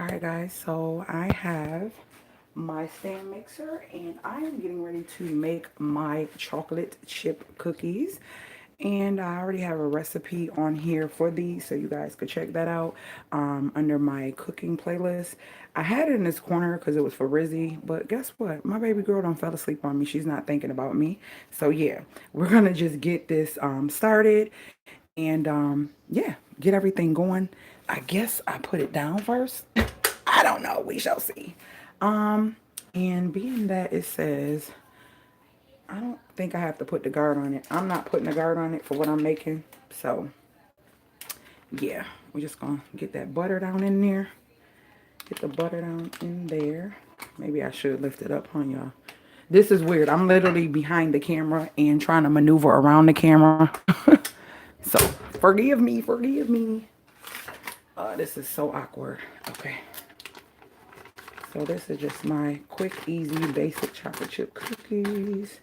Alright guys, so I have my stand mixer and I am getting ready to make my chocolate chip cookies. And I already have a recipe on here for these, so you guys could check that out under my cooking playlist. I had it in this corner because it was for Rizzy, but guess what? My baby girl don't fell asleep on me. She's not thinking about me. So yeah, we're gonna just get this started and yeah, get everything going. I guess I put it down first. I don't know. We shall see. Um, and being that it says, I don't think I have to put the guard on it. I'm not putting a guard on it for what I'm making. So, yeah, we're just going to get that butter down in there. Get the butter down in there. Maybe I should lift it up on y'all. This is weird. I'm literally behind the camera and trying to maneuver around the camera. So, forgive me. Forgive me. This is so awkward. Okay. So this is just my quick, easy, basic chocolate chip cookies.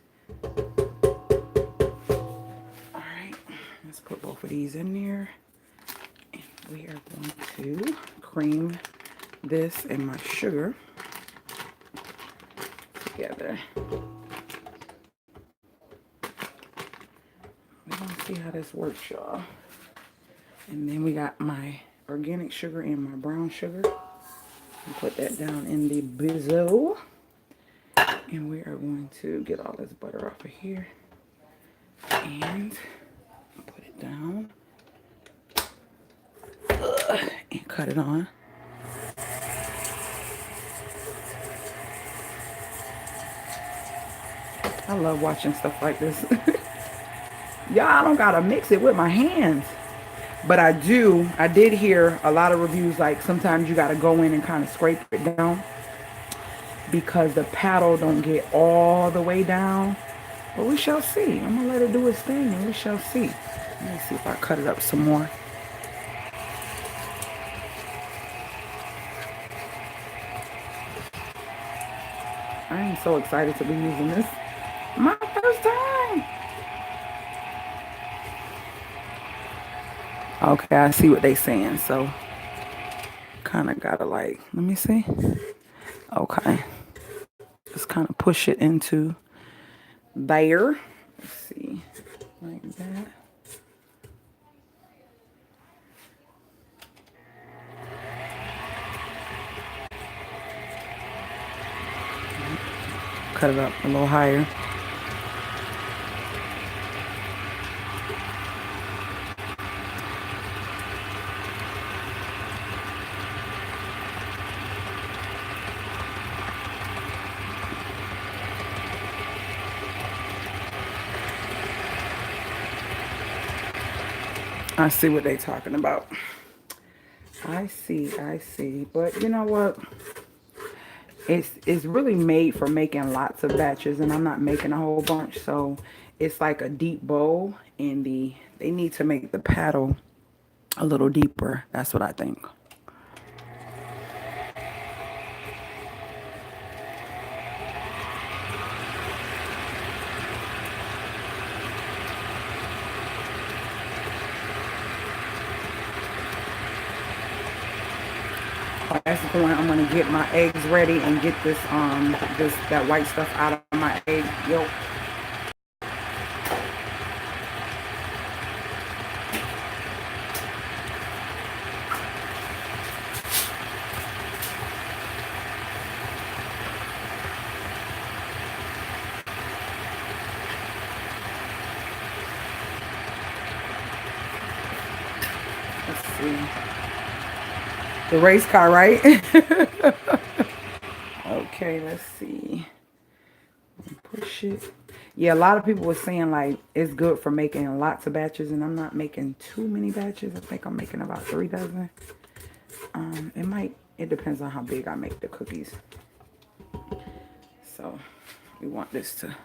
Alright, let's put both of these in there. And we are going to cream this and my sugar together. We're going to see how this works, y'all. And then we got my organic sugar and my brown sugar. And put that down in the bizzo. And we are going to get all this butter off of here. And put it down. And cut it on. I love watching stuff like this. Y'all, I don't gotta mix it with my hands. But I did hear a lot of reviews like sometimes you gotta go in and kind of scrape it down because the paddle don't get all the way down. But we shall see. I'm gonna let it do its thing and we shall see. Let me see if I cut it up some more. I am so excited to be using this. My first time. Okay, I see what they saying. So kind of gotta like, let me see. Okay. Just kind of push it into there. Let's see. Like that. Cut it up a little higher. I see what they talking about. I see. But you know what? It's really made for making lots of batches, and I'm not making a whole bunch, so it's like a deep bowl, and they need to make the paddle a little deeper. That's what I think. That's the point. I'm gonna get my eggs ready and get that white stuff out of my egg yolk. Let's see. The race car, right? Okay, let's see. Push it. Yeah, a lot of people were saying like it's good for making lots of batches, and I'm not making too many batches. I think I'm making about 3 dozen. It depends on how big I make the cookies. So we want this to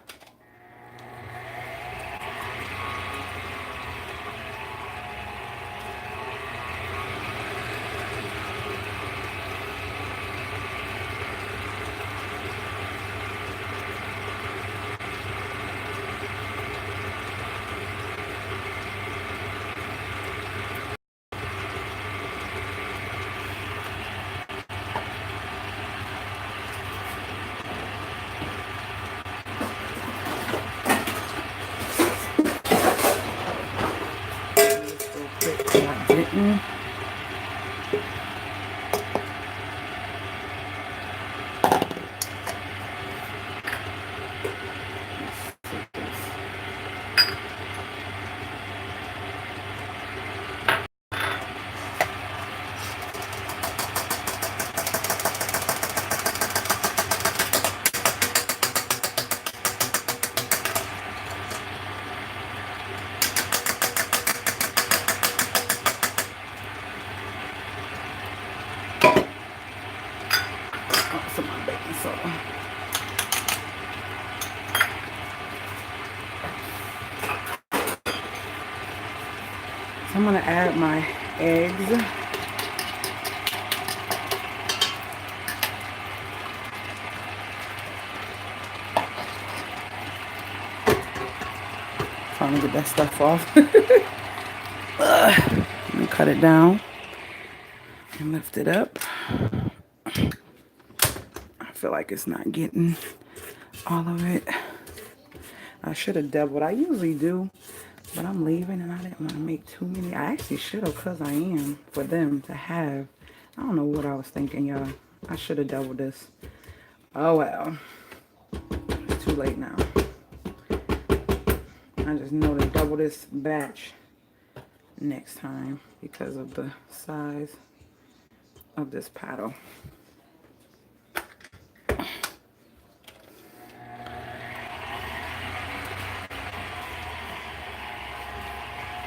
gonna add my eggs. Trying to get that stuff off. Let me cut it down and lift it up. I feel like it's not getting all of it. I should have doubled. I usually do, but I'm leaving and I didn't want to make too many. I actually should have, because I am, for them to have. I don't know what I was thinking, y'all. I should have doubled this. Oh well. It's too late now. I just know to double this batch next time because of the size of this paddle.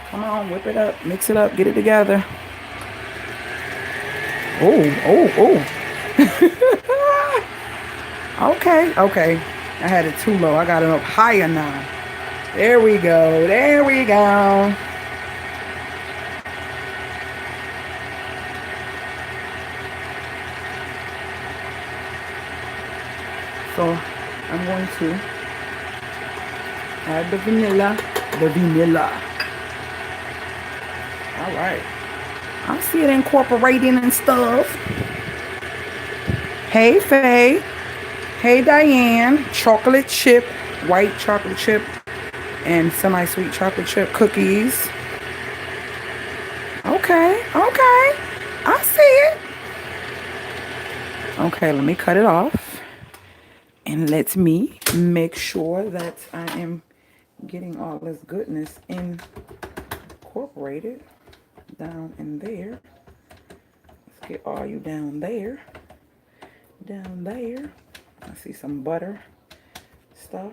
Come on, whip it up, mix it up, get it together. Oh. Okay. I had it too low. I got it up higher now. There we go. So I'm going to add the vanilla. All right. I see it incorporating and stuff. Hey, Faye. Hey, Diane. Chocolate chip, white chocolate chip, and semi-sweet chocolate chip cookies. Okay. I see it. Okay, let me cut it off. And let me make sure that I am getting all this goodness incorporated down in there. Let's get all you down there. I see some butter stuff.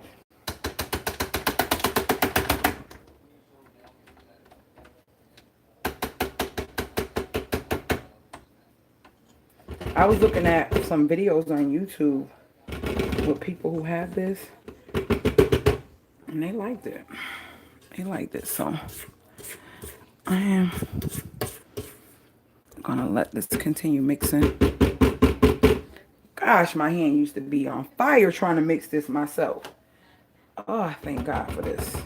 I was looking at some videos on YouTube with people who have this, and they liked it. So I am gonna let this continue mixing. Gosh, my hand used to be on fire trying to mix this myself. Oh, thank God for this.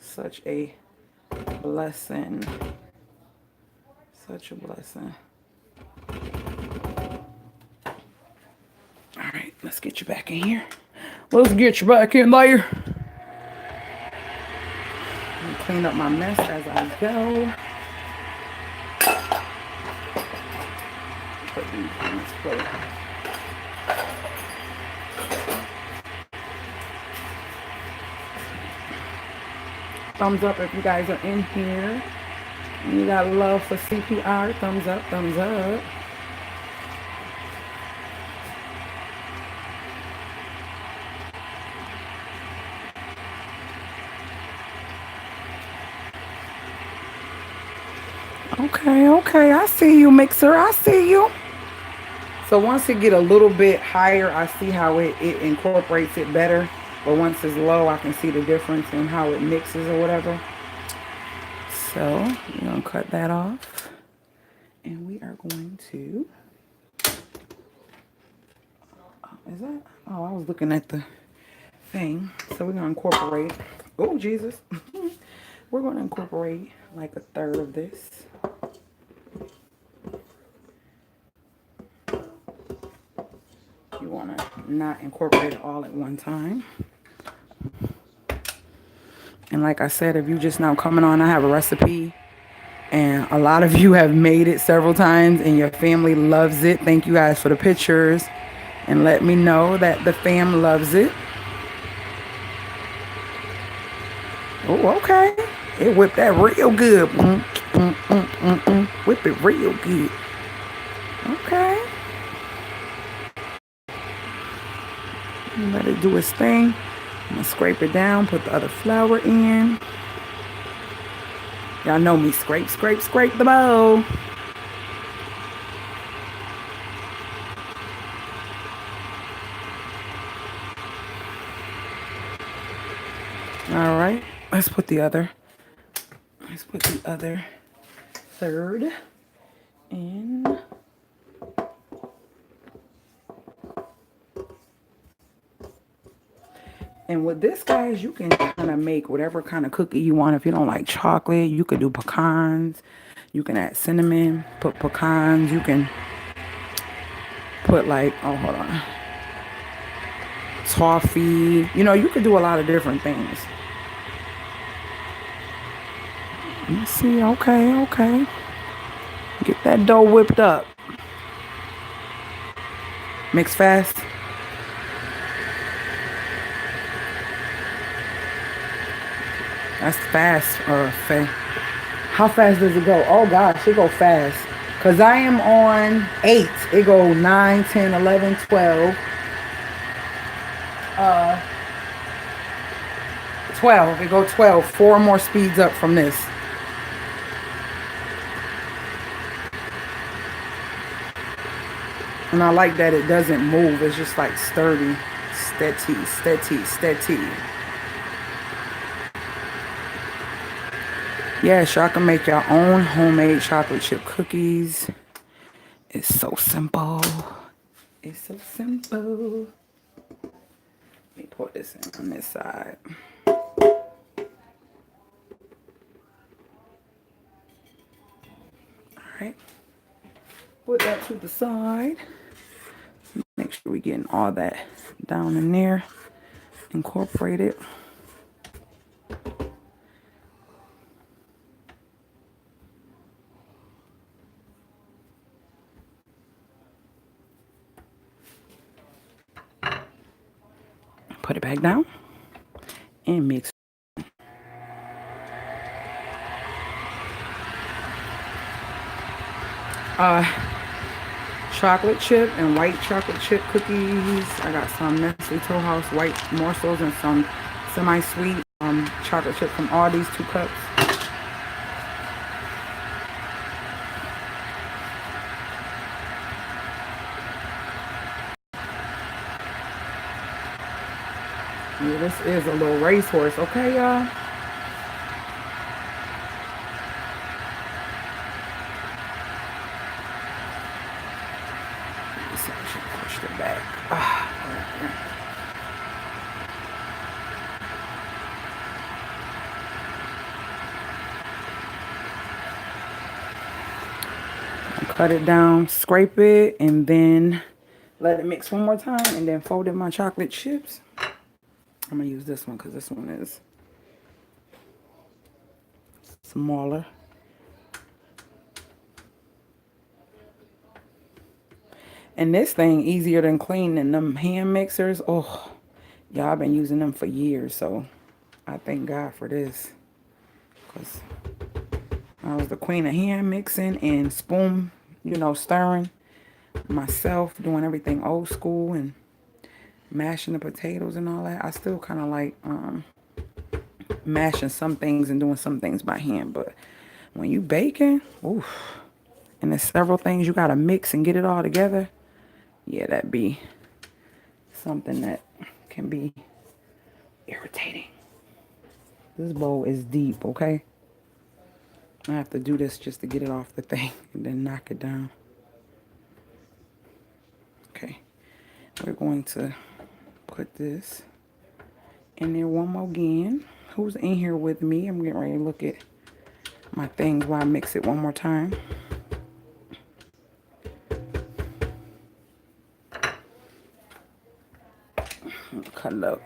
Such a blessing. Such a blessing. All right, let's get you back in here. Let's get you back in there. Clean up my mess as I go. Put these on this plate. Thumbs up if you guys are in here. And you got love for CPR. Thumbs up. Okay. I see you, mixer. I see you. So once it get a little bit higher, I see how it incorporates it better. But once it's low, I can see the difference in how it mixes or whatever. So we're going to cut that off. And we are going to... Is that... Oh, I was looking at the thing. So we're going to incorporate... Oh, Jesus. We're going to incorporate like a third of this. You want to not incorporate it all at one time. And like I said, if you just now coming on, I have a recipe. And a lot of you have made it several times and your family loves it. Thank you guys for the pictures. And let me know that the fam loves it. Oh, okay. It whipped that real good. Whip it real good. Okay. Let it do its thing. I'm going to scrape it down, put the other flour in. Y'all know me, scrape the bowl. All right, let's put the other third in. And with this, guys, you can kind of make whatever kind of cookie you want. If you don't like chocolate, you could do pecans. You can add cinnamon, put pecans. You can put like, oh, hold on, toffee. You know, you could do a lot of different things. Let's see. Okay, okay. Get that dough whipped up. Mix fast. That's fast, Faye. How fast does it go? Oh, gosh, it go fast. Because I am on 8. It go 9, 10, 11, 12. 12. It go 12. 4 more speeds up from this. And I like that it doesn't move. It's just like sturdy. Steady, steady, steady. Yes, y'all can make your own homemade chocolate chip cookies. It's so simple. It's so simple. Let me pour this in on this side. Alright. Put that to the side. Make sure we're getting all that down in there. Incorporate it. Put it back down and mix. Chocolate chip and white chocolate chip cookies. I got some Nestle Toll House white morsels and some semi-sweet chocolate chip from Aldi's, 2 cups. Yeah, this is a little racehorse, okay, y'all? I should push it back. Cut it down, scrape it, and then let it mix one more time, and then fold in my chocolate chips. I'm gonna use this one because this one is smaller. And this thing easier than cleaning them hand mixers. Oh, y'all, I've been using them for years, so I thank God for this. Because I was the queen of hand mixing and spoon, you know, stirring myself, doing everything old school and mashing the potatoes and all that. I still kind of like mashing some things and doing some things by hand, but when you baking, oof, and there's several things you got to mix and get it all together, yeah, that'd be something that can be irritating. This bowl is deep, okay? I have to do this just to get it off the thing and then knock it down. Okay, we're going to put this in there one more again. Who's in here with me? I'm getting ready to look at my things while I mix it one more time. Cut it up.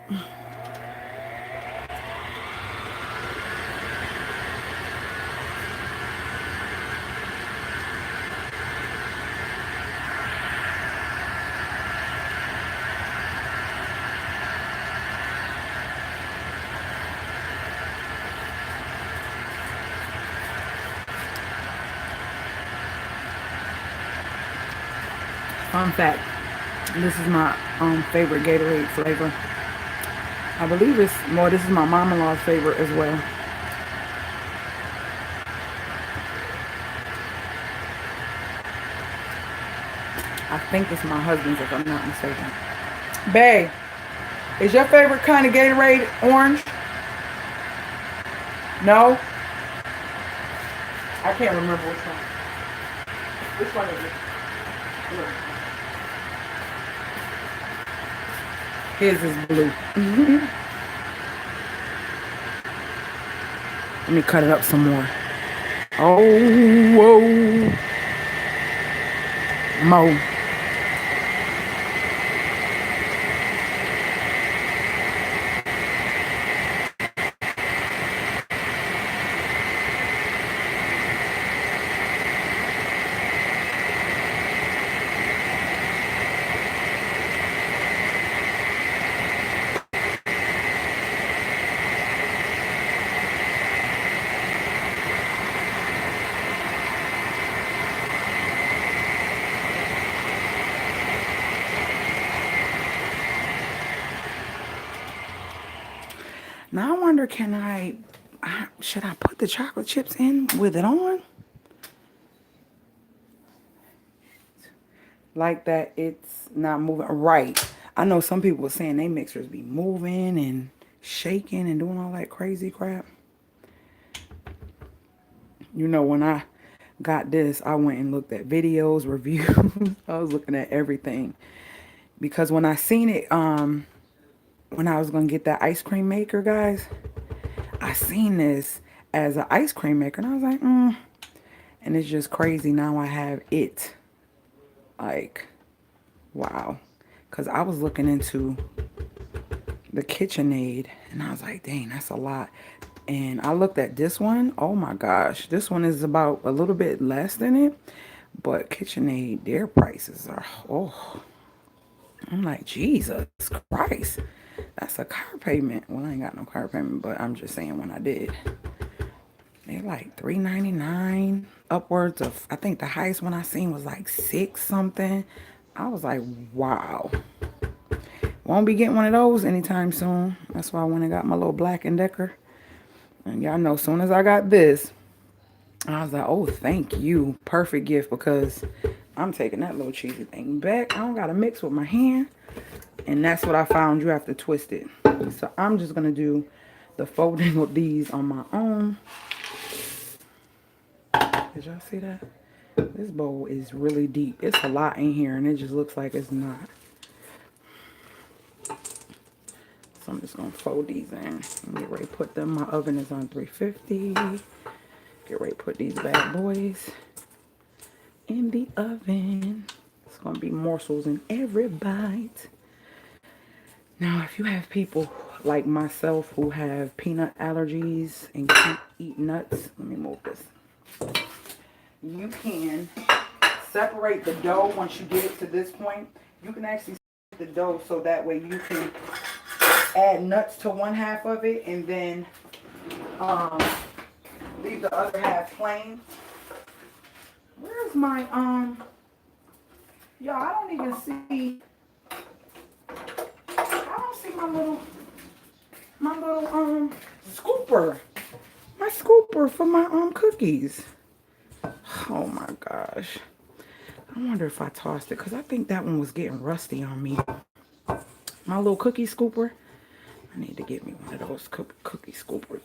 Fun fact, this is my favorite Gatorade flavor. I believe it's more, this is my mom-in-law's favorite as well. I think it's my husband's if I'm not mistaken. Babe, is your favorite kind of Gatorade orange? No? I can't remember which one. Which one is it? His is blue. Let me cut it up some more. Oh, whoa. Mo. Now I wonder, should I put the chocolate chips in with it on? Like that it's not moving right. I know some people were saying they mixers be moving and shaking and doing all that crazy crap. You know, when I got this, I went and looked at videos, reviews. I was looking at everything. Because when I seen it, when I was going to get that ice cream maker, guys, I seen this as an ice cream maker. And I was like, And it's just crazy. Now I have it. Like, wow. Because I was looking into the KitchenAid. And I was like, dang, that's a lot. And I looked at this one. Oh, my gosh. This one is about a little bit less than it. But KitchenAid, their prices are, oh. I'm like, Jesus Christ. That's a car payment. Well, I ain't got no car payment, but I'm just saying when I did. They're like $3.99, upwards of, I think the highest one I seen was like $6 something. I was like, wow. Won't be getting one of those anytime soon. That's why I went and got my little Black & Decker. And y'all know, as soon as I got this, I was like, oh, thank you. Perfect gift, because I'm taking that little cheesy thing back. I don't got to mix with my hand. And that's what I found. You have to twist it. So I'm just going to do the folding of these on my own. Did y'all see that? This bowl is really deep. It's a lot in here, and it just looks like it's not. So I'm just going to fold these in and get ready to put them. My oven is on 350. Get ready to put these bad boys in the oven. It's going to be morsels in every bite. Now, if you have people like myself who have peanut allergies and can't eat nuts, let me move this. You can separate the dough once you get it to this point. You can actually separate the dough so that way you can add nuts to one half of it and then leave the other half plain. Where's my y'all, I don't even see, I don't see my little scooper. My scooper for my cookies. Oh my gosh. I wonder if I tossed it, because I think that one was getting rusty on me. My little cookie scooper. I need to get me one of those cookie scoopers.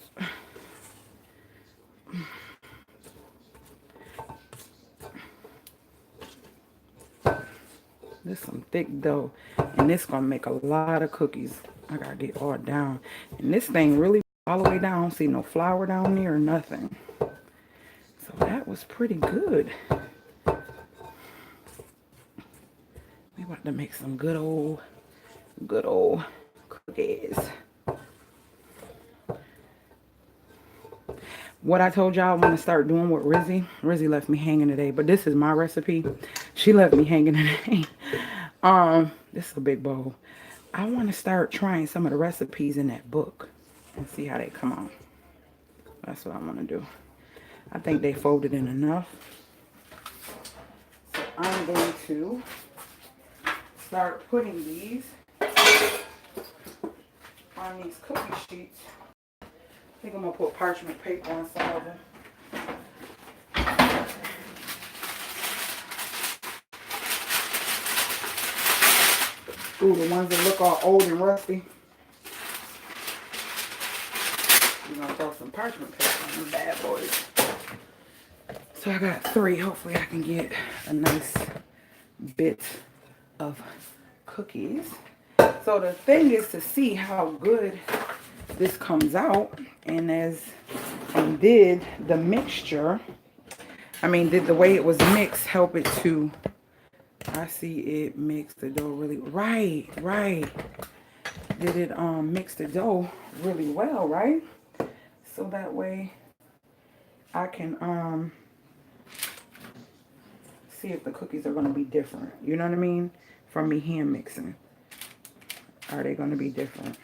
This is some thick dough, and this gonna make a lot of cookies. I gotta get all down, and this thing really all the way down. I don't see no flour down there or nothing. So that was pretty good. We about to make some good old cookies. What I told y'all I want to start doing with Rizzy. Rizzy left me hanging today, but this is my recipe. She left me hanging today. This is a big bowl. I want to start trying some of the recipes in that book and see how they come out. That's what I want to do. I think they folded in enough. So I'm going to start putting these on these cookie sheets. I think I'm going to put parchment paper on some of them. Ooh, the ones that look all old and rusty. We're going to throw some parchment paper on them bad boys. So I got 3. Hopefully I can get a nice bit of cookies. So the thing is to see how good this comes out, and did the mixture, did the way it was mixed help it to, I see it mix the dough really, right. Did it mix the dough really well, right? So that way I can see if the cookies are going to be different. You know what I mean? From me hand mixing. Are they going to be different?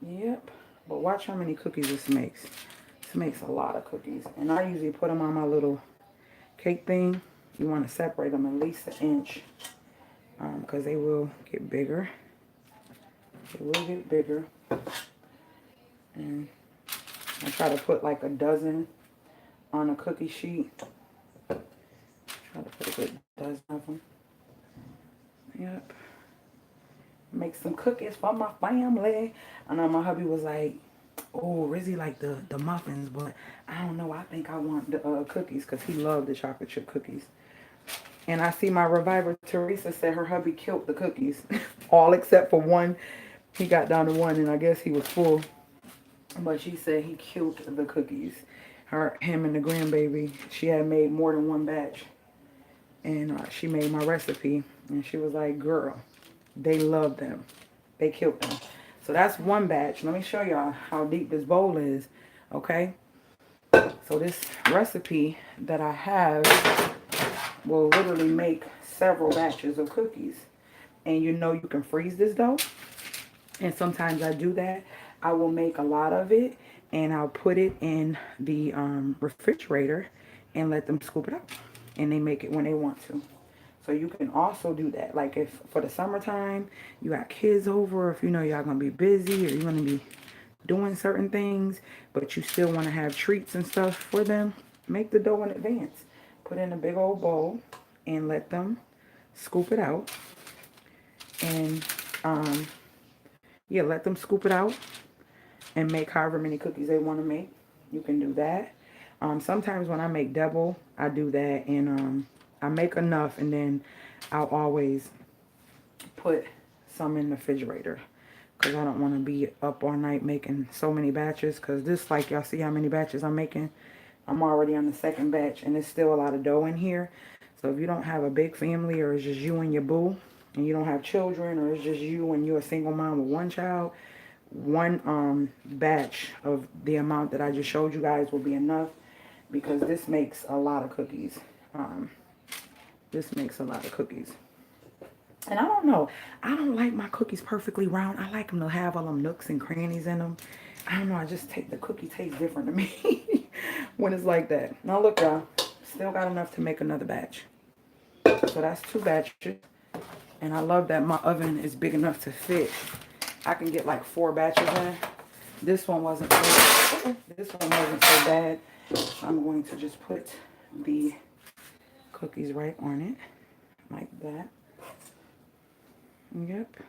Yep. But watch how many cookies this makes. This makes a lot of cookies. And I usually put them on my little cake thing. You want to separate them at least 1 inch. Because they will get bigger. They will get bigger. And I try to put like a dozen on a cookie sheet. Try to put a good dozen of them. Yep. Make some cookies for my family. I know my hubby was like, oh, Rizzy like the muffins, but I don't know. I think I want the cookies because he loved the chocolate chip cookies. And I see my reviver, Teresa, said her hubby killed the cookies. All except for one. He got down to 1 and I guess he was full. But she said he killed the cookies. Him and the grandbaby, she had made more than 1 batch. And she made my recipe. And she was like, girl, they love them. They killed them. So that's 1 batch. Let me show y'all how deep this bowl is. Okay. So this recipe that I have will literally make several batches of cookies. And you know you can freeze this dough. And sometimes I do that. I will make a lot of it. And I'll put it in the refrigerator and let them scoop it up. And they make it when they want to. So you can also do that. Like if for the summertime, you got kids over, if you know y'all going to be busy or you're going to be doing certain things, but you still want to have treats and stuff for them, make the dough in advance. Put in a big old bowl and let them scoop it out. And, yeah, let them scoop it out and make however many cookies they want to make. You can do that. Sometimes when I make double, I do that, and I make enough, and then I'll always put some in the refrigerator because I don't want to be up all night making so many batches, because this, like, y'all see how many batches I'm making? I'm already on the 2nd batch, and there's still a lot of dough in here. So if you don't have a big family, or it's just you and your boo, and you don't have children, or it's just you and you're a single mom with 1 child, 1 batch of the amount that I just showed you guys will be enough, because this makes a lot of cookies. This makes a lot of cookies. And I don't know. I don't like my cookies perfectly round. I like them to have all them nooks and crannies in them. I don't know. I just take the cookie tastes different to me when it's like that. Now look, y'all. Still got enough to make another batch. So that's 2 batches. And I love that my oven is big enough to fit. I can get like 4 batches in. This one wasn't so bad. So I'm going to just put the cookies right on it. Like that. Yep.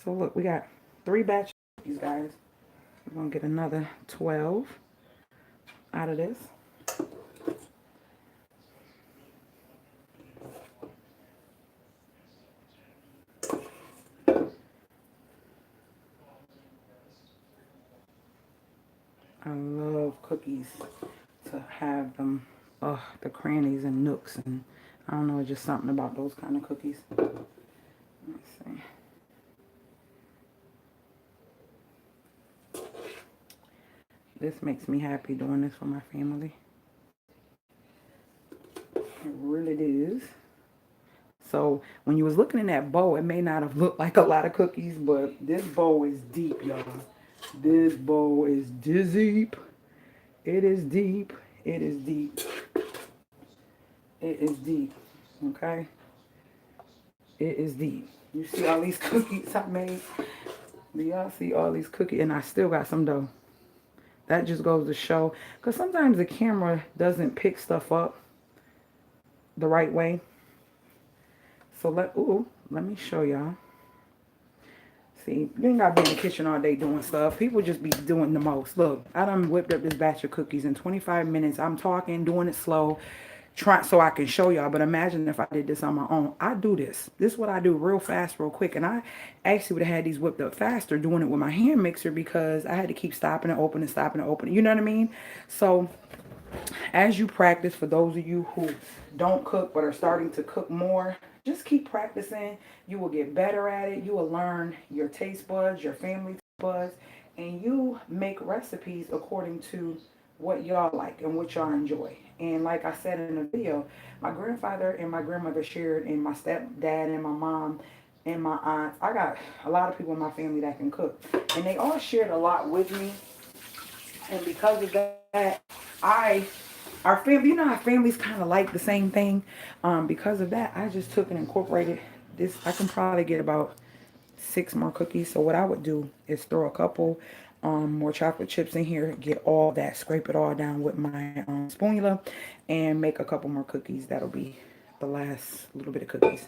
So look, we got 3 batches of cookies, guys. We're going to get another 12 out of this. I love cookies to have them, the crannies and nooks, and I don't know, just something about those kind of cookies. Let's see. This makes me happy doing this for my family. It really does. So when you was looking in that bowl, it may not have looked like a lot of cookies, but this bowl is deep, y'all. This bowl is deep. It is deep. It is deep. It is deep. Okay? It is deep. You see all these cookies I made? Do y'all see all these cookies? And I still got some dough. That just goes to show. Because sometimes the camera doesn't pick stuff up the right way. So let me show y'all. See, you ain't gotta be in the kitchen all day doing stuff. People just be doing the most. Look, I done whipped up this batch of cookies in 25 minutes. I'm talking, doing it slow, trying so I can show y'all. But imagine if I did this on my own. I do this. This is what I do real fast, real quick. And I actually would have had these whipped up faster doing it with my hand mixer because I had to keep stopping and opening, stopping and opening. You know what I mean? So as you practice, for those of you who don't cook but are starting to cook more, just keep practicing. You will get better at it. You will learn your taste buds, your family buds, and you make recipes according to what y'all like and what y'all enjoy. And like I said in the video, my grandfather and my grandmother shared, and my stepdad and my mom and my aunts. I got a lot of people in my family that can cook, and they all shared a lot with me. And because of that, our family, you know how families kind of like the same thing. Because of that, I just took and incorporated this. I can probably get about 6 more cookies. So what I would do is throw a couple more chocolate chips in here, get all that, scrape it all down with my spatula, and make a couple more cookies. That'll be the last little bit of cookies.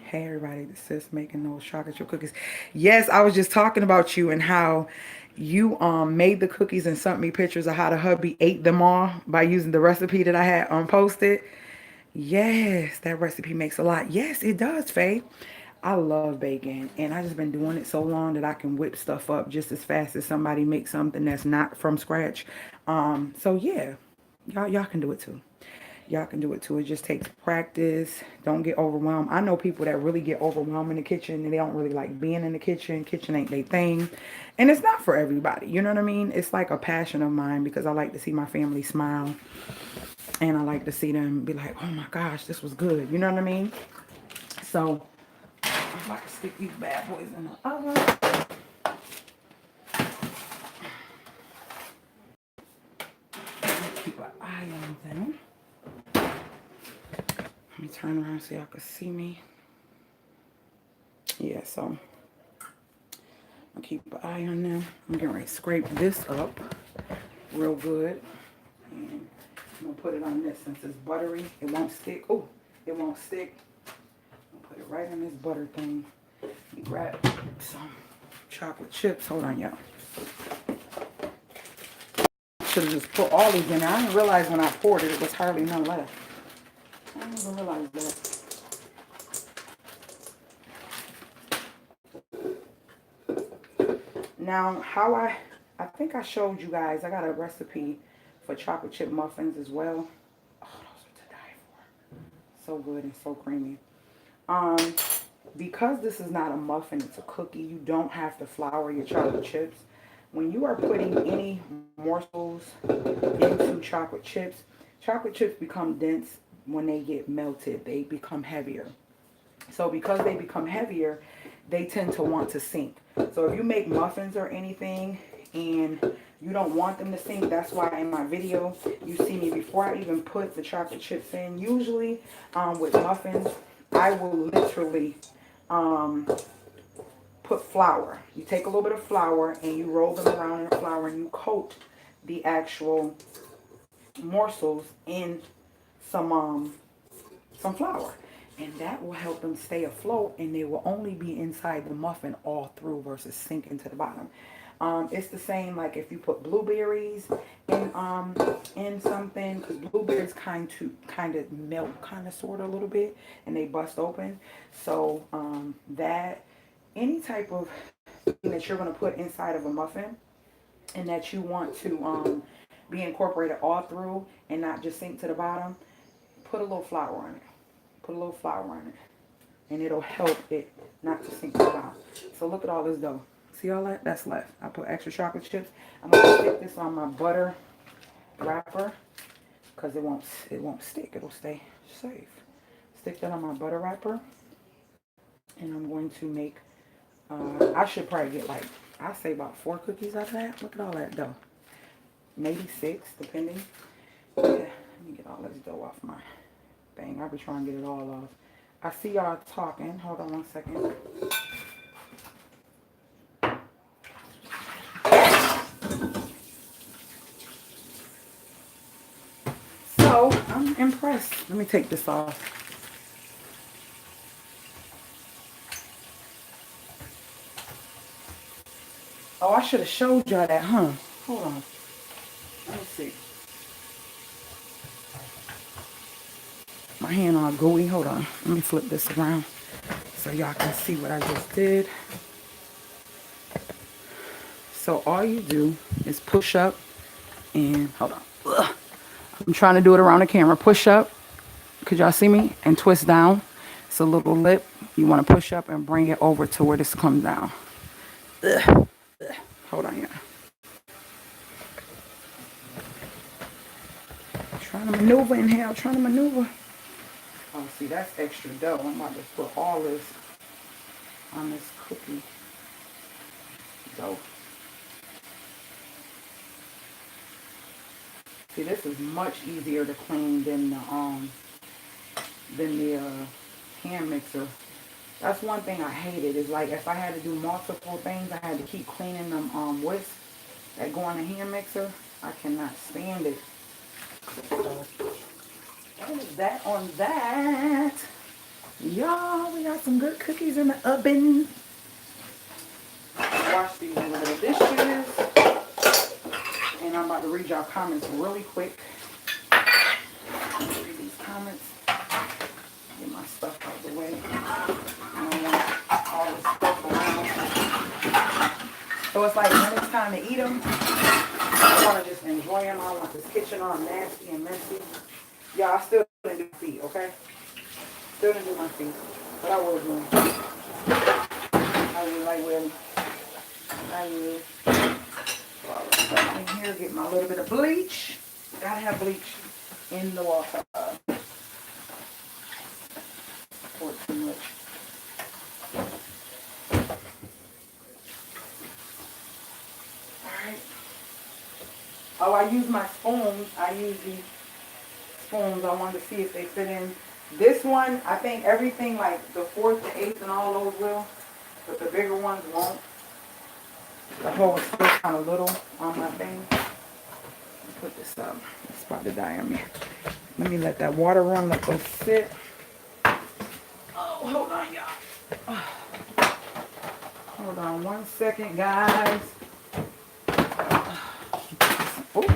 Hey everybody, this is making those chocolate chip cookies. Yes, I was just talking about you and how you made the cookies and sent me pictures of how the hubby ate them all by using the recipe that I had posted. Yes, that recipe makes a lot. Yes, it does, Faye. I love baking, and I just been doing it so long that I can whip stuff up just as fast as somebody makes something that's not from scratch. So yeah, y'all can do it too. Y'all can do it too. It just takes practice. Don't get overwhelmed. I know people that really get overwhelmed in the kitchen and they don't really like being in the kitchen. Kitchen ain't their thing. And it's not for everybody. You know what I mean? It's like a passion of mine because I like to see my family smile. And I like to see them be like, oh my gosh, this was good. You know what I mean? So I'm about to stick these bad boys in the oven. Keep an eye on them. Let me turn around so y'all can see me. Yeah, so I'll keep an eye on them. I'm getting ready to scrape this up real good. And I'm going to put it on this since it's buttery. It won't stick. Oh, it won't stick. I'll put it right on this butter thing. Let me grab some chocolate chips. Hold on, y'all. Should have just put all these in there. I didn't realize when I poured it, it was hardly none left. I didn't even realize that. Now, how I think I showed you guys, I got a recipe for chocolate chip muffins as well. Oh, those are to die for. So good and so creamy. Because this is not a muffin, it's a cookie, you don't have to flour your chocolate chips. When you are putting any morsels into chocolate chips become dense when they get melted. They become heavier. So because they become heavier, they tend to want to sink. So if you make muffins or anything and you don't want them to sink, that's why in my video you see me before I even put the chocolate chips in. Usually with muffins, I will literally put flour. You take a little bit of flour and you roll them around in the flour and you coat the actual morsels in some flour. And that will help them stay afloat, and they will only be inside the muffin all through versus sinking to the bottom. It's the same like if you put blueberries in something, because blueberries kind of melt kind of sort of a little bit and they bust open. So that any type of thing that you're going to put inside of a muffin and that you want to be incorporated all through and not just sink to the bottom, put a little flour on it. Put a little flour on it, and it'll help it not to sink to the bottom. So look at all this dough. See all that? That's left. I put extra chocolate chips. I'm gonna stick this on my butter wrapper because it won't stick. It'll stay safe. Stick that on my butter wrapper, and I'm going to make. I should probably get like I say about 4 cookies out of that. Look at all that dough. Maybe 6, depending. Yeah. Let me get all this dough off my thing. I'll be trying to get it all off. I see y'all talking. Hold on one second. So, I'm impressed. Let me take this off. Oh, I should have showed y'all that, huh? Hold on. Let me see. My hand all gooey. Hold on. Let me flip this around so y'all can see what I just did. So all you do is push up and hold on. Ugh. I'm trying to do it around the camera. Push up. Could y'all see me? And twist down. It's a little lip. You want to push up and bring it over to where this comes down. Ugh. Ugh. Hold on, y'all. Trying to maneuver in here. Trying to maneuver. Oh, see, that's extra dough. I'm about to put all this on this cookie dough. See, this is much easier to clean than the hand mixer. That's one thing I hated. Is like if I had to do multiple things, I had to keep cleaning them whisks that go on the hand mixer. I cannot stand it. So, what is that on that? Y'all, we got some good cookies in the oven. Wash these little dishes. And I'm about to read y'all comments really quick. Read these comments. Get my stuff out of the way. I don't want all this stuff around. So it's like when it's time to eat them, I want to just enjoy them. I don't want this kitchen all nasty and messy. Y'all, I still didn't do my feet, okay? Still didn't do my feet. But I will do them. I will, like, will. I will. So I'll start in here, get my little bit of bleach. Gotta have bleach in the water. Pour too much. Alright. Oh, I use my spoons. I use these spoons. I wanted to see if they fit in. This one, I think everything like the 4th, the 8th, and all those will. But the bigger ones won't. The hole is still kind of little on my thing. Put this up. It's about to die on me. Let me let that water run. Let those sit. Oh, hold on, y'all. Oh. Hold on 1 second, guys. Oh,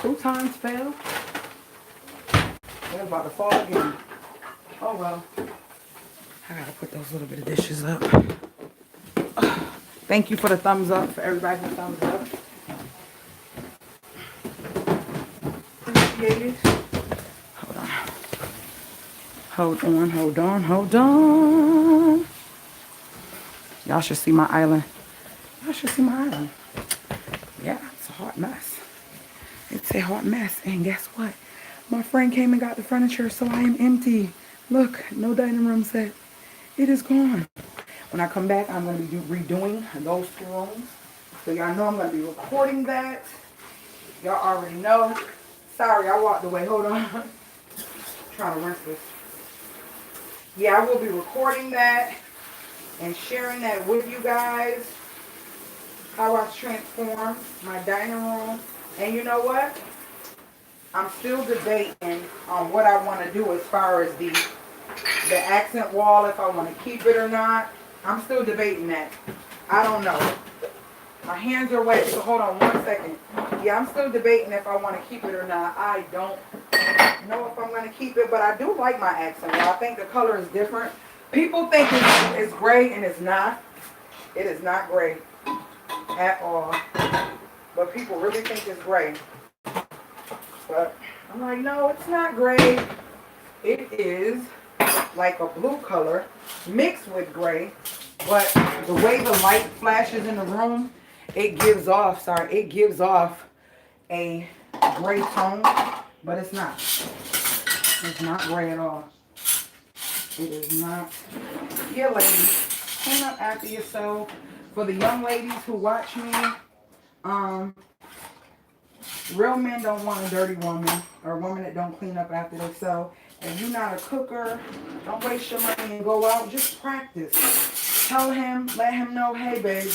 2 times fell. They're about to fall again. Oh, well. I gotta put those little bit of dishes up. Thank you for the thumbs up, for everybody who thumbs up. Appreciate it. Hold on. Hold on, hold on, hold on. Y'all should see my island. Y'all should see my island. Yeah, it's a hot mess. It's a hot mess. And guess what? My friend came and got the furniture, so I am empty. Look, no dining room set. It is gone. When I come back, I'm going to be redoing those 2 rooms. So y'all know I'm going to be recording that. Y'all already know. Sorry, I walked away. Hold on. Trying to rinse this. Yeah, I will be recording that and sharing that with you guys. How I transform my dining room. And you know what? I'm still debating on what I want to do as far as the accent wall, if I want to keep it or not. I'm still debating that. I don't know. My hands are wet, so hold on 1 second. Yeah, I'm still debating if I want to keep it or not. I don't know if I'm going to keep it, but I do like my accent wall. I think the color is different. People think it's gray, and it's not. It is not gray at all. But people really think it's gray. But I'm like, no, it's not gray. It is like a blue color mixed with gray. But the way the light flashes in the room, it gives off a gray tone. But it's not. It's not gray at all. It is not. Yeah, ladies, clean up after yourself. For the young ladies who watch me, real men don't want a dirty woman or a woman that don't clean up after themselves. If you're not a cooker, don't waste your money and go out. Just practice. Tell him, let him know, hey, babe,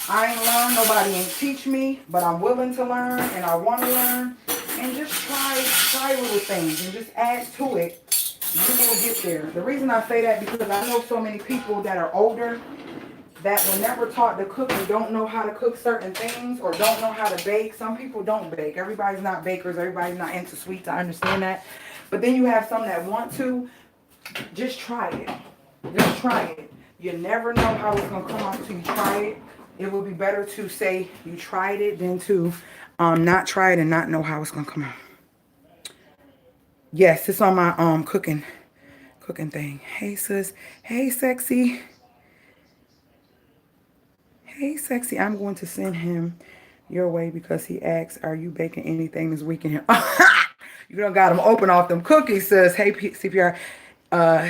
I ain't learned. Nobody ain't teach me, but I'm willing to learn and I want to learn. And just try little things and just add to it. You will get there. The reason I say that because I know so many people that are older that were never taught to cook and don't know how to cook certain things or don't know how to bake. Some people don't bake. Everybody's not bakers. Everybody's not into sweets. I understand that. But then you have some that want to. Just try it. Just try it. You never know how it's going to come out until you try it. It would be better to say you tried it than to not try it and not know how it's going to come out. Yes, it's on my cooking thing. Hey, sis. Hey, sexy. Hey, sexy. I'm going to send him your way because he asks, are you baking anything this weekend? You don't got him open off them cookies, sis. Hey, CPR.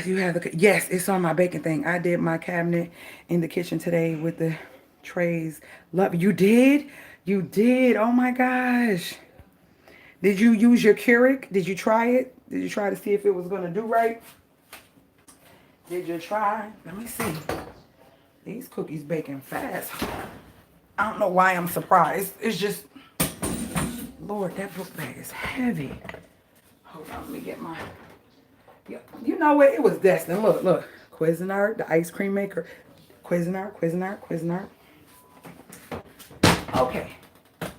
You have the... Yes, it's on my baking thing. I did my cabinet in the kitchen today with the trays. Love, you did? You did. Oh, my gosh. Did you use your Keurig? Did you try it? Did you try to see if it was going to do right? Did you try? Let me see. These cookies baking fast. I don't know why I'm surprised. It's just, Lord, that book bag is heavy. Hold on, let me get my, you know what? It was destined. Look, look. Cuisinart, the ice cream maker. Cuisinart, Cuisinart, Cuisinart. Okay.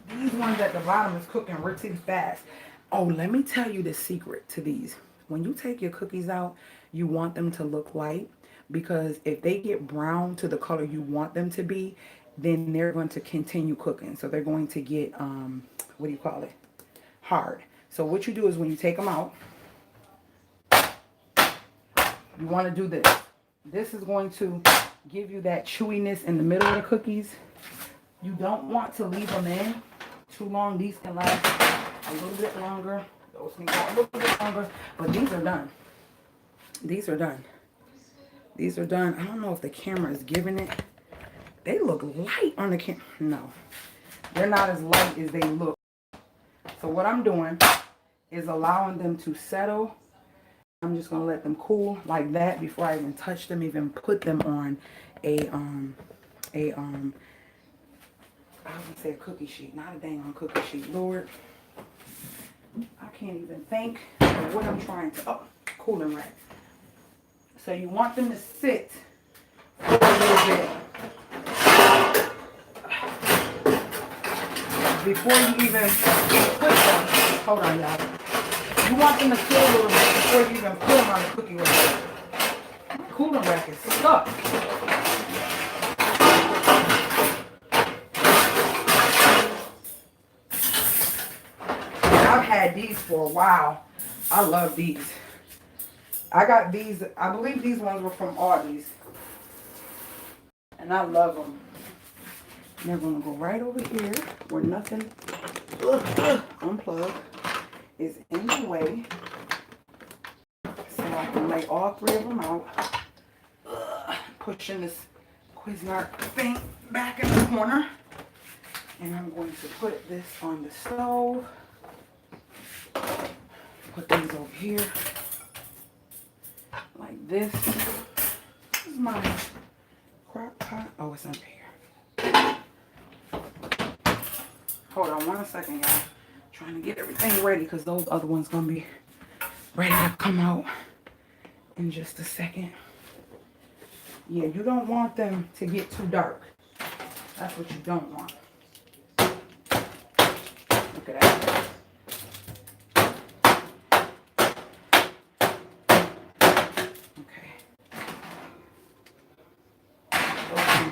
These ones at the bottom is cooking really fast. Oh, let me tell you the secret to these. When you take your cookies out, you want them to look light. Because if they get brown to the color you want them to be, then they're going to continue cooking. So they're going to get, what do you call it? Hard. So what you do is when you take them out, you want to do this. This is going to give you that chewiness in the middle of the cookies. You don't want to leave them in too long. These can last a little bit longer. Those can go a little bit longer. But these are done. These are done. These are done. I don't know if the camera is giving it. They look light on the camera. No. They're not as light as they look. So what I'm doing is allowing them to settle. I'm just going to let them cool like that before I even touch them, even put them on I was going to say a cookie sheet, not a dang on cookie sheet. Lord, I can't even think of what I'm trying to, cooling rack. So you want them to sit for a little bit before you even put them. Hold on, y'all. You want them to sit a little bit before you even put them on the cookie rack. My cooling rack is stuck. I've had these for a while. I love these. I got these, I believe these ones were from Aldi's. And I love them. They're going to go right over here where nothing unplug is in the way. So I can lay all three of them out. Pushing this Cuisinart thing back in the corner. And I'm going to put this on the stove. Put these over here. Like this. This is my crock pot. Oh, it's up here. Hold on 1 second, y'all. Trying to get everything ready because those other ones gonna be ready to come out in just a second. Yeah, you don't want them to get too dark. That's what you don't want. Look at that.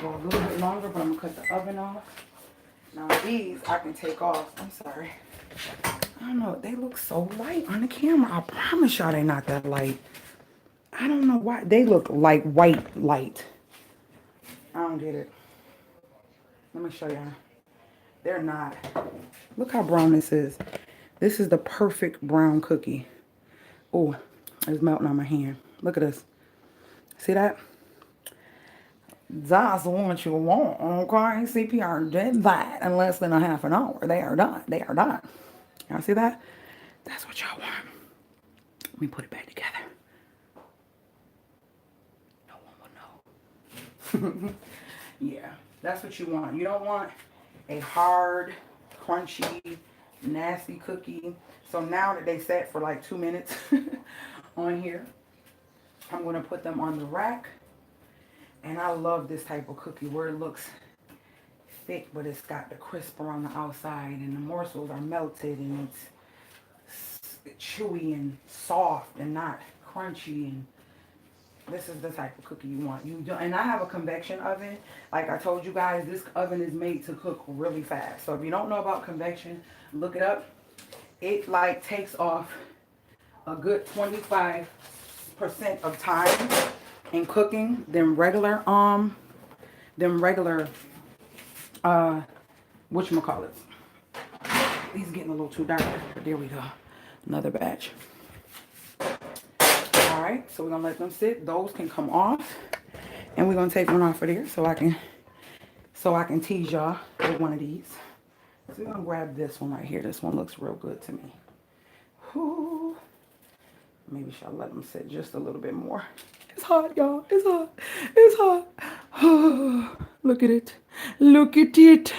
Go a little bit longer, but I'm gonna cut the oven off. Now these I can take off. I'm sorry. I don't know. They look so light on the camera. I promise y'all they're not that light. I don't know why. They look like white light. I don't get it. Let me show y'all. They're not. Look how brown this is. This is the perfect brown cookie. Oh, it's melting on my hand. Look at this. See that? That's what you want, okay? CPR did that in less than a half an hour. They are done. They are done. Y'all see that? That's what y'all want. Let me put it back together. No one will know. Yeah, that's what you want. You don't want a hard, crunchy, nasty cookie. So now that they set for like 2 minutes on here, I'm going to put them on the rack. And I love this type of cookie where it looks thick, but it's got the crisper on the outside, and the morsels are melted, and it's chewy and soft and not crunchy. And this is the type of cookie you want. You do, and I have a convection oven. Like I told you guys, this oven is made to cook really fast. So if you don't know about convection, look it up. It like takes off a good 25% of time in cooking than regular whatchamacallit. These getting a little too dark. There we go. Another batch. Alright, so we're gonna let them sit. Those can come off. And we're gonna take one off of there so I can tease y'all with one of these. So we're gonna grab this one right here. This one looks real good to me. Whew. Maybe shall let them sit just a little bit more. It's hot, y'all. It's hot. It's hot. Look at it. Look at it.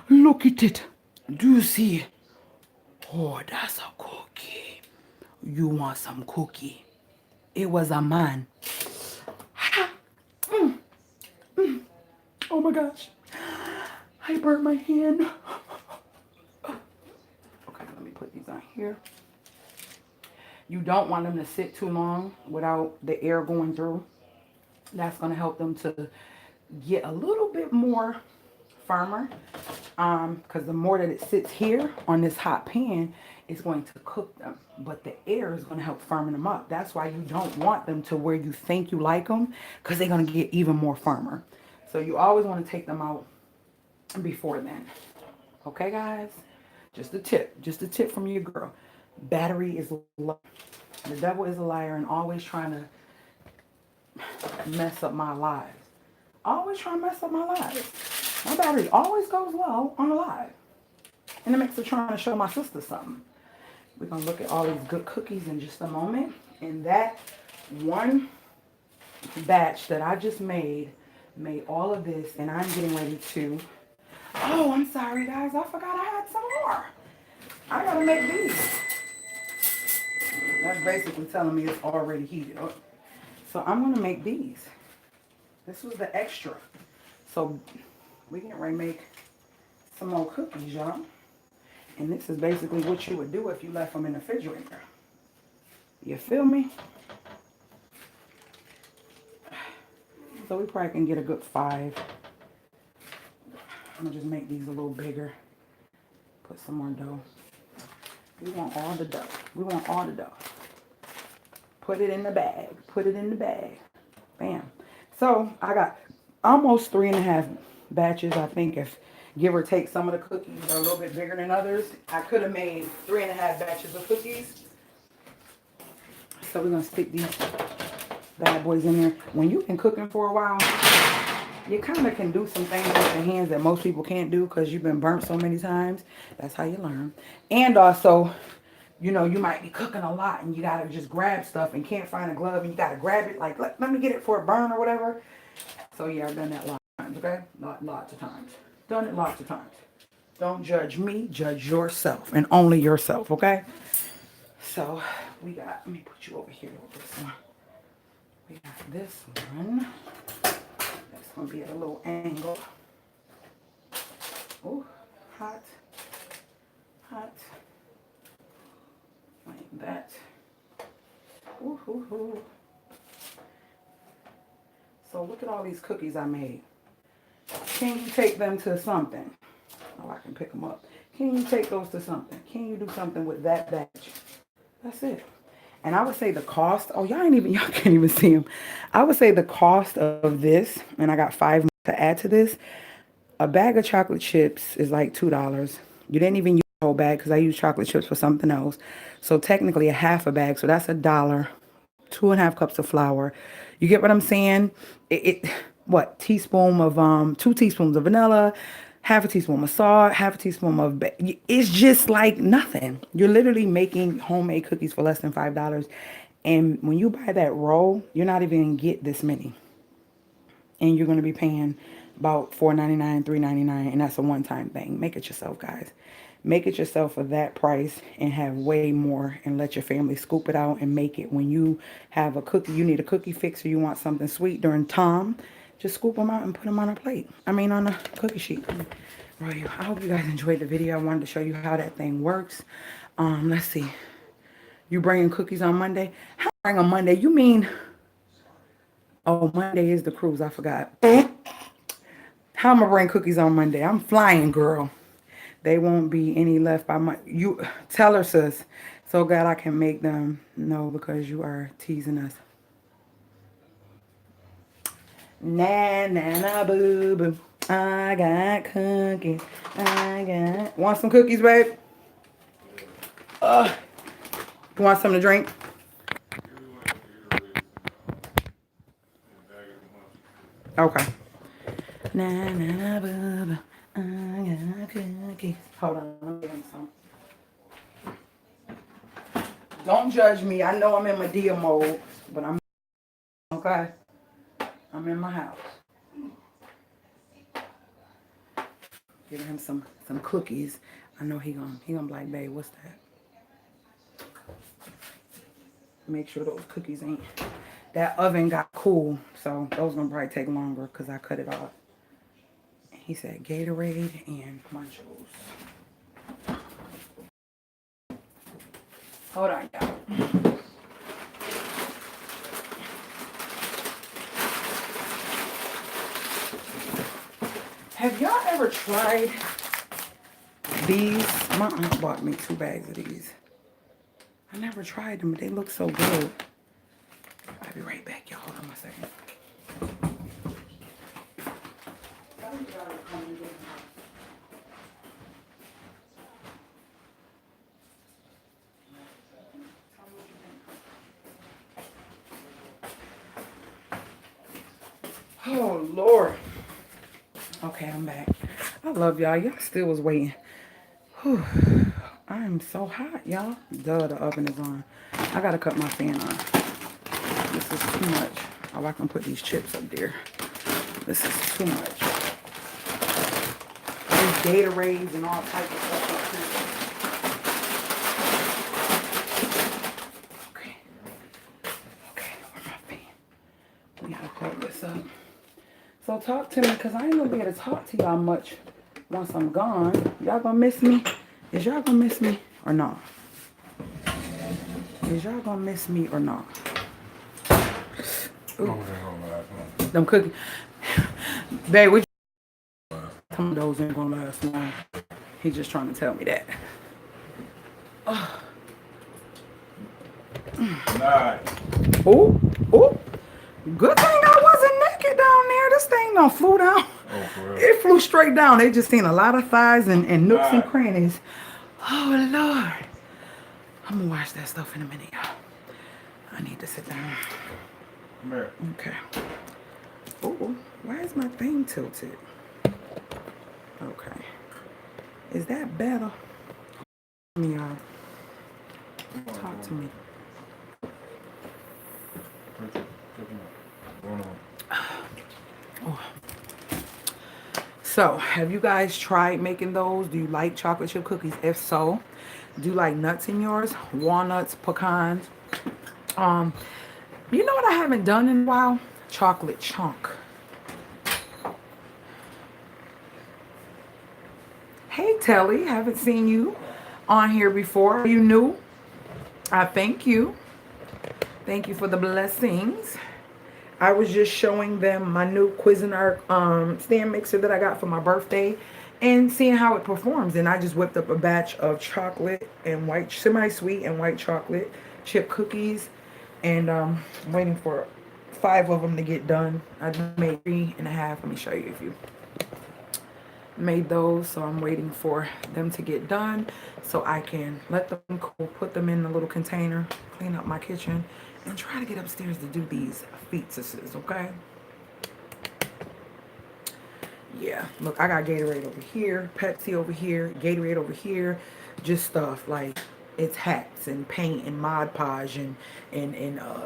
Look at it. Do you see? Oh, that's a cookie. You want some cookie? It was a man. Oh my gosh. I burnt my hand. Okay, let me put these on here. You don't want them to sit too long without the air going through. That's going to help them to get a little bit more firmer. Because the more that it sits here on this hot pan, it's going to cook them. But the air is going to help firmen them up. That's why you don't want them to where you think you like them, because they're going to get even more firmer. So you always want to take them out before then. Okay, guys? Just a tip. Just a tip from your girl. Battery is low. The devil is a liar and always trying to mess up my lives. Always trying to mess up my lives. My battery always goes low on a live. And it makes it trying to show my sister something. We're going to look at all these good cookies in just a moment. And that one batch that I just made all of this. And I'm getting ready to... Oh, I'm sorry, guys. I forgot I had some more. I got to make these. That's basically telling me it's already heated up. So I'm going to make these. This was the extra. So we can ready to make some more cookies, y'all. And this is basically what you would do if you left them in the refrigerator. You feel me? So we probably can get a good 5. I'm going to just make these a little bigger. Put some more dough. We want all the dough. We want all the dough. Put it in the bag. Put it in the bag. Bam. So I got almost 3.5 batches. I think if give or take, some of the cookies are a little bit bigger than others. I could have made 3.5 batches of cookies. So we're going to stick these bad boys in there. When you've been cooking for a while, you kind of can do some things with your hands that most people can't do because you've been burnt so many times. That's how you learn. And also, you know, you might be cooking a lot and you got to just grab stuff and can't find a glove and you got to grab it. Like, let me get it for a burn or whatever. So, yeah, I've done that lots of times, okay? Lots of times. Done it lots of times. Don't judge me. Judge yourself and only yourself, okay? So, we got, let me put you over here with this one. We got this one. That's going to be at a little angle. Oh, hot. Hot. Like that. Ooh, ooh, ooh. So look at all these cookies I made. Can you take them to something? Oh, I can pick them up. Can you take those to something? Can you do something with that batch? That's it. And I would say the cost, oh, y'all can't even see them. I would say the cost of this, and I got 5 to add to this. A bag of chocolate chips is like $2. You didn't even use the whole bag because I use chocolate chips for something else. So technically a half a bag. So that's $1. 2.5 cups of flour. You get what I'm saying? Teaspoon of 2 teaspoons of vanilla, half a teaspoon of salt, half a teaspoon of it's just like nothing. You're literally making homemade cookies for less than $5. And when you buy that roll, you're not even gonna get this many. And you're gonna be paying about $4.99, $3.99, and that's a one-time thing. Make it yourself, guys. Make it yourself for that price and have way more and let your family scoop it out and make it. When you have a cookie, you need a cookie fix or you want something sweet during time, just scoop them out and put them on a plate. I mean, on a cookie sheet. Right, I hope you guys enjoyed the video. I wanted to show you how that thing works. Let's see. You bringing cookies on Monday? How bring on Monday? You mean, oh, Monday is the cruise. I forgot. How am I bring cookies on Monday? I'm flying, girl. They won't be any left by my, you tell her, sis. So glad I can make them. No, because you are teasing us. Na na na boo boo. I got cookies. I got. Want some cookies, babe? You want something to drink? Okay. Na na na boo boo. I got cookies. Hold on, let me get him some. Don't judge me. I know I'm in Medea mode, but I'm okay. I'm in my house. Giving him some cookies. I know he gonna be like, babe, what's that? Make sure those cookies ain't. That oven got cool, so those gonna probably take longer because I cut it off. He said Gatorade and Munchos. Hold on, y'all. Have y'all ever tried these? My aunt bought me 2 bags of these. I never tried them, but they look so good. I'll be right back, y'all. Hold on a second. Oh, Lord. Okay, I'm back. I love y'all. Y'all still was waiting. Whew. I am so hot, y'all. Duh, the oven is on. I gotta cut my fan on. This is too much. Oh, I can put these chips up there. This is too much. These Gatorades and all types of stuff up here. Okay. Okay, where's my fan? We gotta plug this up. So talk to me, because I ain't gonna be able to talk to y'all much once I'm gone. Y'all gonna miss me? Is y'all gonna miss me or not? Is y'all gonna miss me or not? Them cookies. Babe, we some of those ain't gonna last long. He's just trying to tell me that. Nice. Oh, oh. Good thing I wasn't naked down there. This thing done flew down. Oh, for real? It flew straight down. They just seen a lot of thighs and nooks and crannies. Oh, Lord. I'm going to watch that stuff in a minute, y'all. I need to sit down. Come here. Okay. Oh, why is my thing tilted? Okay. Is that better? Y'all. Talk to me. Oh. So, have you guys tried making those? Do you like chocolate chip cookies? If so, do you like nuts in yours? Walnuts, pecans? You know what I haven't done in a while? Chocolate chunk. Hey, Telly, haven't seen you on here before. Are you new? I thank you. Thank you for the blessings. I was just showing them my new Cuisinart stand mixer that I got for my birthday and seeing how it performs. And I just whipped up a batch of chocolate and white, semi-sweet and white chocolate chip cookies. And I'm waiting for 5 of them to get done. I made 3.5. Let me show you if you made those. So I'm waiting for them to get done so I can let them cool, put them in a little container, clean up my kitchen, and try to get upstairs to do these feetses, okay? Yeah, look, I got Gatorade over here, Pepsi over here, Gatorade over here, just stuff like it's hats and paint and Mod Podge and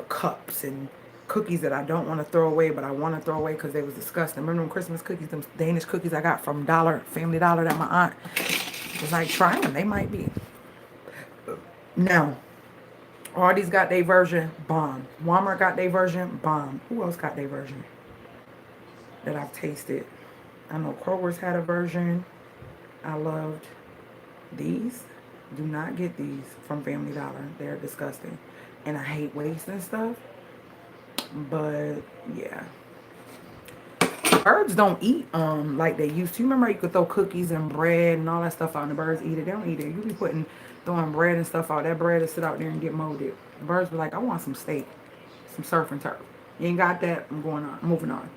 cups and cookies that I don't want to throw away, but I want to throw away because they was disgusting. Remember them Christmas cookies, them Danish cookies I got from Family Dollar that my aunt was like, try them, they might be. Now, Aldi's got their version, bomb. Walmart got their version, bomb. Who else got their version? that I've tasted. I know Kroger's had a version. I loved these. Do not get these from Family Dollar. They're disgusting. And I hate wasting stuff. But yeah. Birds don't eat like they used to. You remember you could throw cookies and bread and all that stuff out and the birds eat it. They don't eat it. You be throwing bread and stuff out. That bread will sit out there and get molded. The birds be like, I want some steak. Some surf and turf. You ain't got that? I'm going on. Moving on.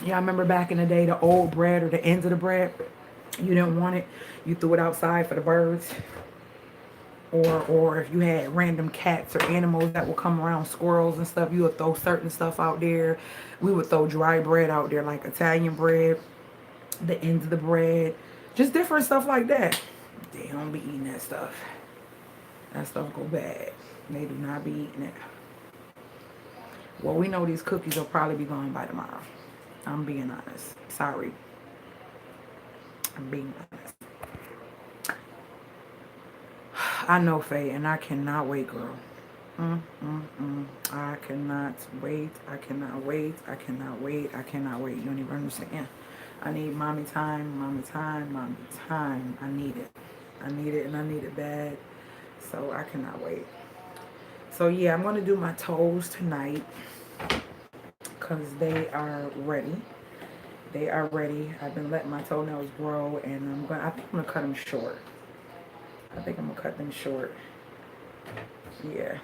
Yeah, I remember back in the day, the old bread or the ends of the bread, you didn't want it. You threw it outside for the birds. Or if you had random cats or animals that would come around, squirrels and stuff, you would throw certain stuff out there. We would throw dry bread out there, like Italian bread, the ends of the bread, just different stuff like that. They don't be eating that stuff. That stuff go bad. They do not be eating it. Well, we know these cookies will probably be gone by tomorrow. I'm being honest. Sorry. I'm being honest. I know, Faye, and I cannot wait, girl. I cannot wait. I cannot wait. I cannot wait. I cannot wait. You don't even understand. I need mommy time, mommy time, mommy time. I need it. I need it, and I need it bad. So I cannot wait. So yeah, I'm going to do my toes tonight because they are ready. They are ready. I've been letting my toenails grow, and I think I'm going to cut them short. I think I'm going to cut them short. Yeah.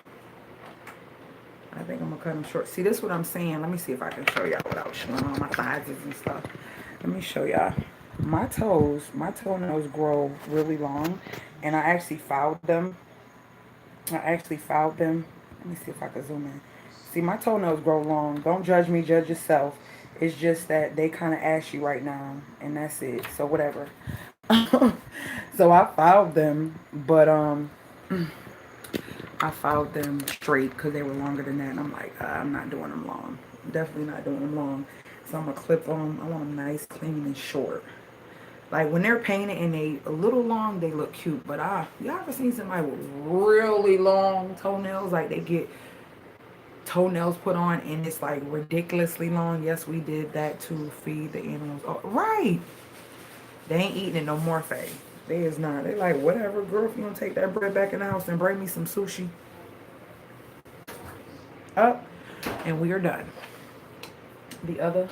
I think I'm going to cut them short. See, this is what I'm saying. Let me see if I can show y'all without showing all my sizes and stuff. Let me show y'all. My toenails grow really long, and I actually filed them. Let me see if I can zoom in. See, my toenails grow long. Don't judge me, judge yourself. It's just that they kind of ashy right now, and that's it. So whatever. So I filed them, but I filed them straight because they were longer than that, and I'm like, I'm not doing them long. Definitely not doing them long. So I'm gonna clip them. I want them nice, clean, and short. Like when they're painted and they a little long, they look cute. But y'all ever seen somebody with really long toenails? Like they get toenails put on and it's like ridiculously long. Yes, we did that to feed the animals. Oh, right. They ain't eating it no more, Faye. They is not. They like, whatever, girl, if you don't take that bread back in the house and bring me some sushi. Up. And we are done. The other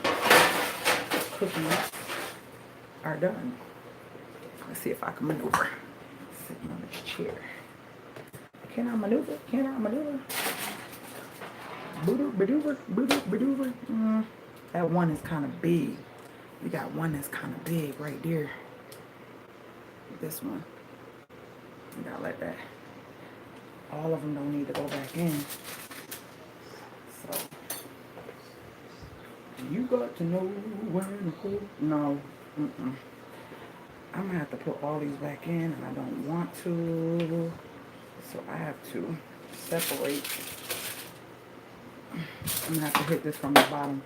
cookies are done. Let's see if I can maneuver. Sitting on this chair. Can I maneuver? Can I maneuver? Maneuver. That one is kind of big. We got one that's kind of big right there. This one. You gotta let that. All of them don't need to go back in. So you got to know when to put. No. I'm gonna have to put all these back in, and I don't want to. So I have to separate. I'm gonna have to hit this from the bottom.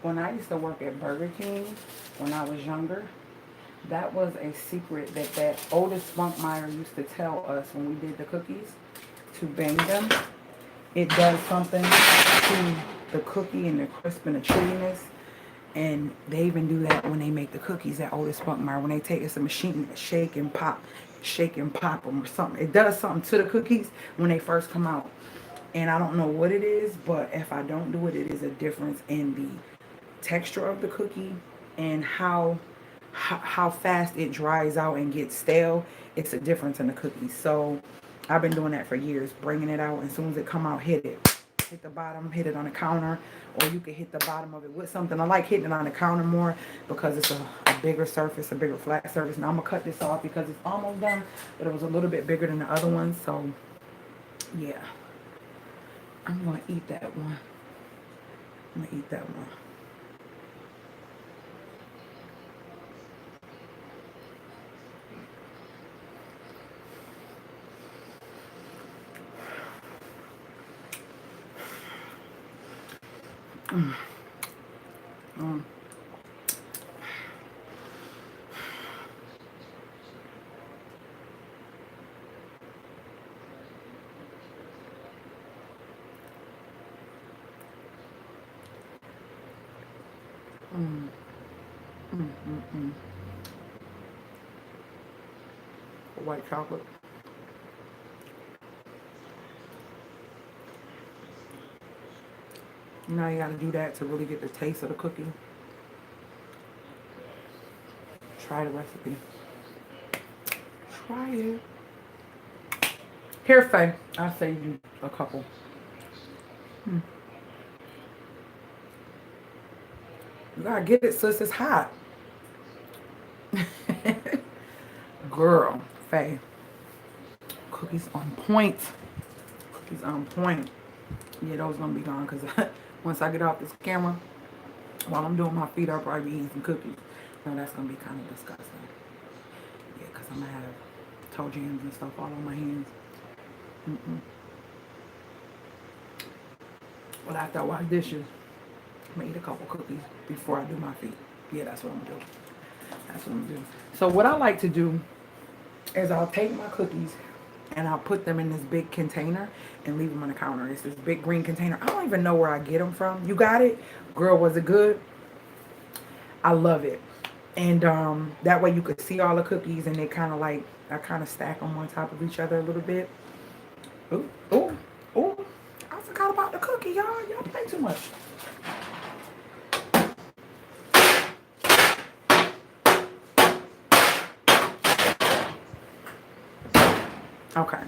When I used to work at Burger King, when I was younger, that was a secret that Otis Spunkmeyer used to tell us when we did the cookies, to bang them. It does something to the cookie and the crisp and the chewiness. And they even do that when they make the cookies at Otis Spunkmeyer. When they take it's a machine, shake and pop them or something. It does something to the cookies when they first come out. And I don't know what it is, but if I don't do it, it is a difference in the texture of the cookie and how fast it dries out and gets stale. It's a difference in the cookies. So I've been doing that for years, bringing it out, and as soon as it come out, hit the bottom, hit it on the counter, or you can hit the bottom of it with something. I like hitting it on the counter more because it's a bigger surface, a bigger flat surface. Now I'm gonna cut this off because it's almost done, but it was a little bit bigger than the other one. So yeah, I'm gonna eat that one. Mm, mm, mm, mm. White chocolate. Now you gotta do that to really get the taste of the cookie. Try the recipe. Try it. Here, Faye. I'll save you a couple. Hmm. You gotta get it, sis. It's hot. Girl, Faye. Cookies on point. Cookies on point. Yeah, those gonna be gone because once I get off this camera, while I'm doing my feet, I'll probably be eating some cookies. No, that's gonna be kind of disgusting. Yeah, because I'm gonna have toe jams and stuff all on my hands. Mm-mm. But after I wash dishes, I'm gonna eat a couple cookies before I do my feet. Yeah, that's what I'm gonna do. That's what I'm gonna do. So what I like to do is I'll take my cookies and I'll put them in this big container and leave them on the counter. It's this big green container. I don't even know where I get them from. You got it? Girl, was it good? I love it. And that way you could see all the cookies and they kind of like, I kind of stack them on top of each other a little bit. Ooh, ooh, ooh. I forgot about the cookie, y'all. Y'all play too much. Okay.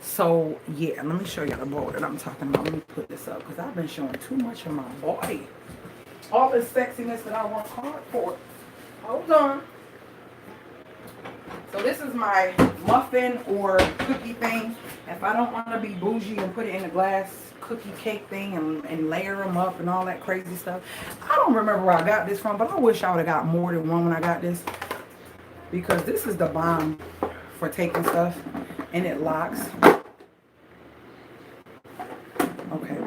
So, yeah, let me show y'all the bowl that I'm talking about. Let me put this up because I've been showing too much of my body. All this sexiness that I work hard for. Hold on. So this is my muffin or cookie thing. If I don't want to be bougie and put it in a glass cookie cake thing and layer them up and all that crazy stuff. I don't remember where I got this from, but I wish I would have got more than one when I got this. Because this is the bomb for taking stuff and it locks. Okay.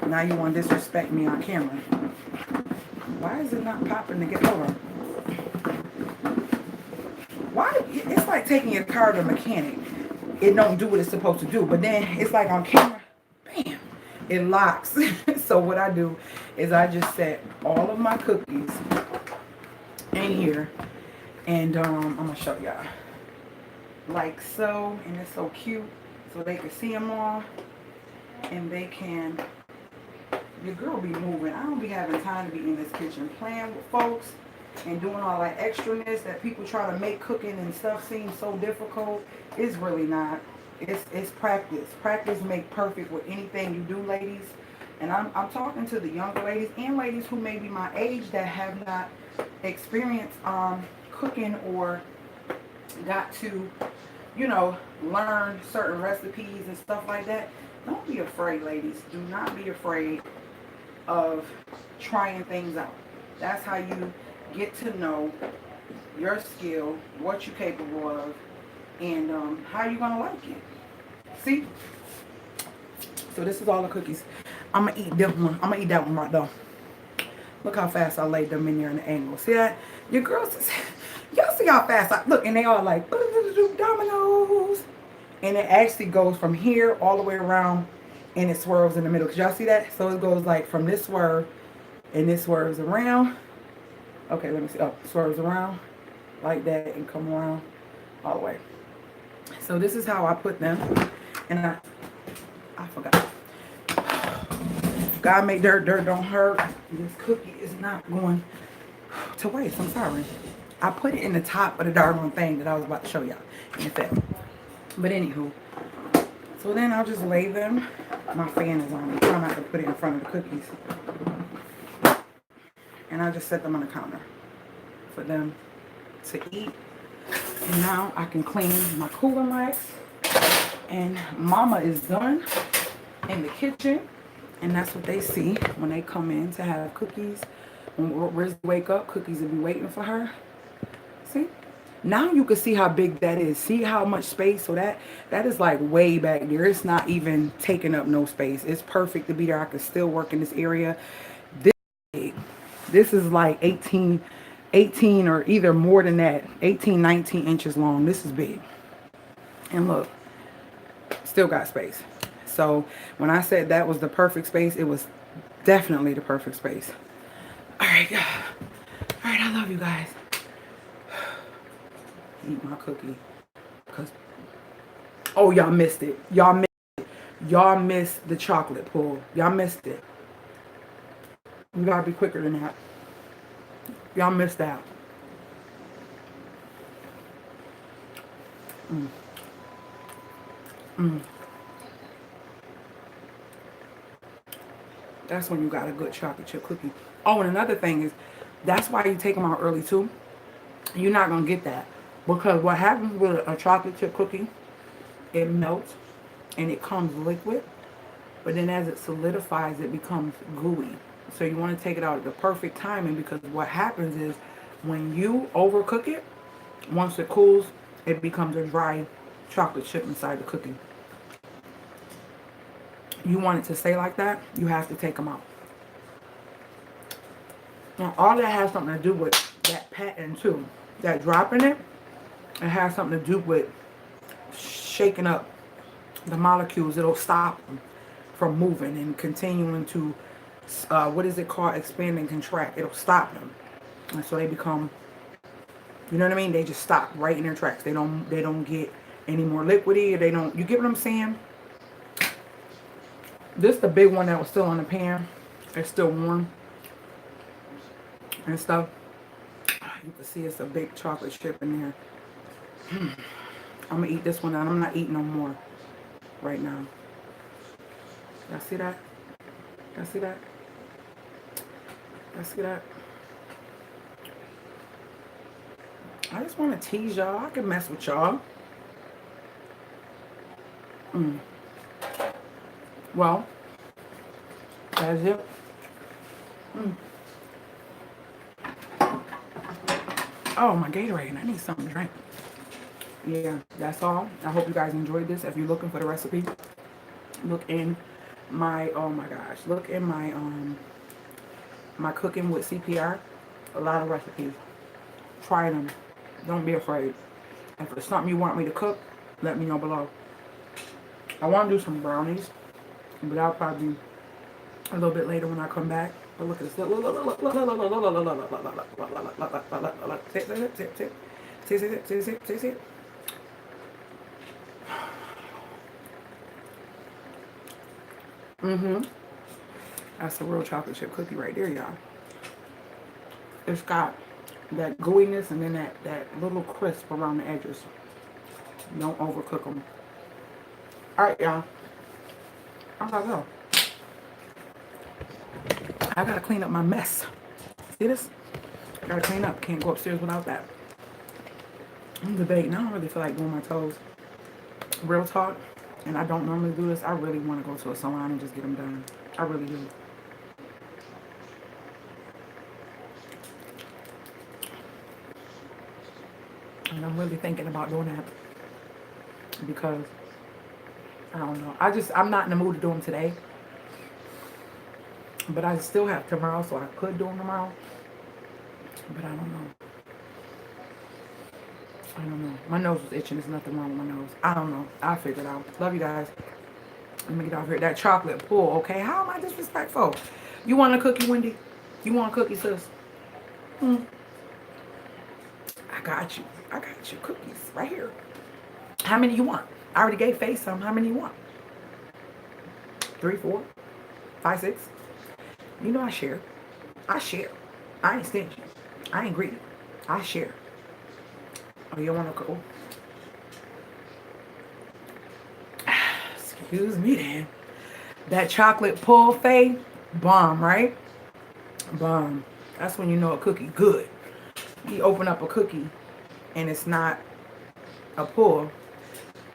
Now you want to disrespect me on camera. Why is it not popping to get over? Why? It's like taking your car to a mechanic. It don't do what it's supposed to do. But then it's like on camera, bam, it locks. So what I do is I just set all of my cookies in here. And I'm going to show y'all. Like so. And it's so cute. So they can see them all. And they can... Your girl be moving. I don't be having time to be in this kitchen playing with folks and doing all that extraness that people try to make cooking and stuff seem so difficult. It's really not. It's practice. Practice make perfect with anything you do, ladies. And I'm talking to the younger ladies and ladies who may be my age that have not experienced cooking or got to, you know, learn certain recipes and stuff like that. Don't be afraid, ladies. Do not be afraid of trying things out. That's how you get to know your skill, what you're capable of, and how you're gonna like it. See? So this is all the cookies. I'm gonna eat them one. I'm gonna eat that one right there. Look how fast I laid them in there in the angle. See that? Your girls, y'all see how fast I look, and they all like dominoes. And it actually goes from here all the way around and it swerves in the middle. Cause y'all see that? So it goes like from this swerve and this swerves around. Okay, let me see. Oh, swerves around like that and come around all the way. So this is how I put them. And I forgot. God made dirt, dirt don't hurt. This cookie is not going to waste. I'm sorry. I put it in the top of the darn thing that I was about to show y'all. In fact. But anywho, so then I'll just lay them. My fan is on. I'm trying not to put it in front of the cookies. And I just set them on the counter for them to eat. And now I can clean my cooler mics. And Mama is done in the kitchen. And that's what they see when they come in to have cookies. When Rizzy wake up, cookies will be waiting for her. See? Now you can see how big that is. See how much space? So that is like way back there. It's not even taking up no space. It's perfect to be there. I can still work in this area. This is like 18 or either more than that. 18, 19 inches long. This is big. And look, still got space. So when I said that was the perfect space, it was definitely the perfect space. All right. right, yeah. All right, I love you guys. Eat my cookie. Cause oh, y'all missed it. Y'all missed the chocolate pull. Y'all missed it. You gotta be quicker than that. Y'all missed out. Mm. Mm. That's when you got a good chocolate chip cookie. Oh, and another thing is, that's why you take them out early too. You're not gonna get that. Because what happens with a chocolate chip cookie, it melts and it comes liquid. But then as it solidifies, it becomes gooey. So you want to take it out at the perfect timing, because what happens is when you overcook it, once it cools, it becomes a dry chocolate chip inside the cookie. You want it to stay like that, you have to take them out. Now, all that has something to do with that pattern too. That dropping it, it has something to do with shaking up the molecules. It'll stop them from moving and continuing to, what is it called, expand and contract. It'll stop them. And so they become, you know what I mean? They just stop right in their tracks. They don't get any more liquidy, or they don't, you get what I'm saying? This is the big one that was still on the pan. It's still warm and stuff. You can see it's a big chocolate chip in there. I'm gonna eat this one, and I'm not eating no more right now. Y'all see that? Y'all see that? Y'all see that? I just want to tease y'all. I can mess with y'all. Well, that's it. Oh, my Gatorade. I need something to drink. Yeah, that's all. I hope you guys enjoyed this. If you're looking for the recipe, look in my, oh my gosh, look in my my cooking with CPR. A lot of recipes. Try them. Don't be afraid. If it's something you want me to cook, let me know below. I want to do some brownies, but I'll probably do a little bit later when I come back. But look at this. Sit. That's a real chocolate chip cookie right there, y'all. It's got that gooiness and then that little crisp around the edges. Don't overcook them. Alright, y'all. I gotta go. I gotta clean up my mess. See this? I gotta clean up. Can't go upstairs without that. I'm debating. I don't really feel like doing my toes. Real talk. And I don't normally do this. I really want to go to a salon and just get them done. I really do. And I'm really thinking about doing that. Because, I don't know. I'm not in the mood to do them today. But I still have tomorrow, so I could do them tomorrow. But I don't know. I don't know. My nose was itching. There's nothing wrong with my nose. I don't know. I'll figure it out. Love you guys. Let me get off here. That chocolate pull, okay? How am I disrespectful? You want a cookie, Wendy? You want a cookie, sis? I got you. I got you. Cookies right here. How many you want? I already gave Faye some. How many you want? 3, 4, 5, 6. You know I share. I share. I ain't stingy. I ain't greedy. I share. Oh, you want a couple? Excuse me then. That chocolate pull, Faye, bomb, right? Bomb. That's when you know a cookie good. You open up a cookie and it's not a pull.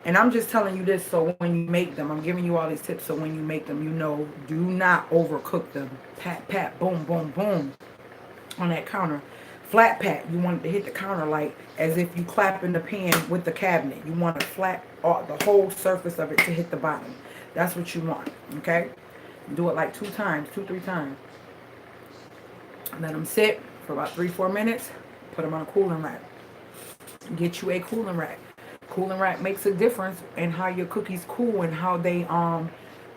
And I'm just telling you this so when you make them, I'm giving you all these tips so when you make them, you know, do not overcook them. Pat, pat, boom, boom, boom on that counter. Flat pat, you want it to hit the counter like as if you clap in the pan with the cabinet. You want it flat, the whole surface of it to hit the bottom. That's what you want, okay? Do it like 2 times, 2, 3 times. Let them sit for about 3, 4 minutes. Put them on a cooling rack. Get you a cooling rack. Cooling rack makes a difference in how your cookies cool and how they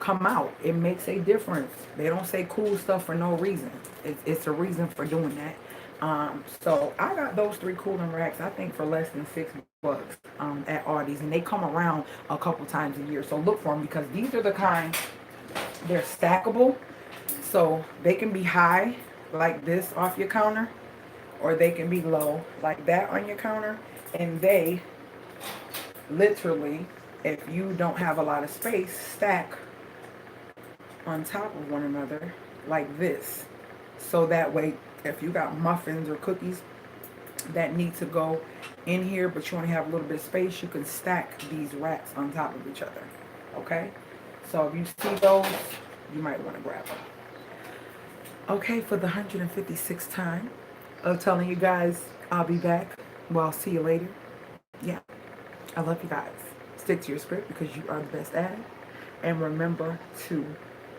come out. It makes a difference. They don't say cool stuff for no reason. It's a reason for doing that. So I got those 3 cooling racks, I think, for less than $6 at Aldi's, and they come around a couple times a year. So look for them, because these are the kind, they're stackable, so they can be high like this off your counter, or they can be low like that on your counter, and they literally, if you don't have a lot of space, stack on top of one another like this. So that way, if you got muffins or cookies that need to go in here, but you only have a little bit of space, you can stack these racks on top of each other. Okay? So if you see those, you might want to grab them. Okay, for the 156th time of telling you guys I'll be back. Well, I'll see you later. Yeah, I love you guys. Stick to your script because you are the best at it. And remember to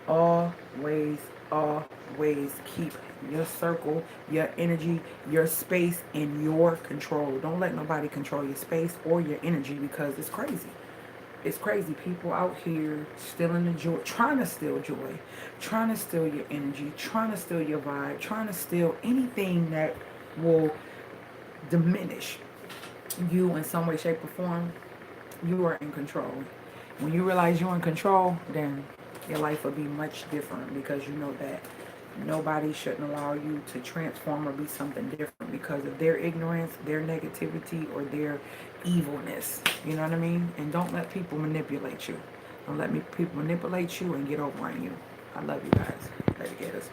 always, always keep your circle, your energy, your space in your control. Don't let nobody control your space or your energy, because it's crazy. It's crazy. People out here stealing the joy, trying to steal joy, trying to steal your energy, trying to steal your vibe, trying to steal anything that will diminish you in some way, shape, or form. You are in control. When you realize you're in control, then your life will be much different, because you know that nobody shouldn't allow you to transform or be something different because of their ignorance, their negativity, or their evilness. You know what I mean? And don't let people manipulate you. Don't let people manipulate you and get over on you. I love you guys. Love you, gators.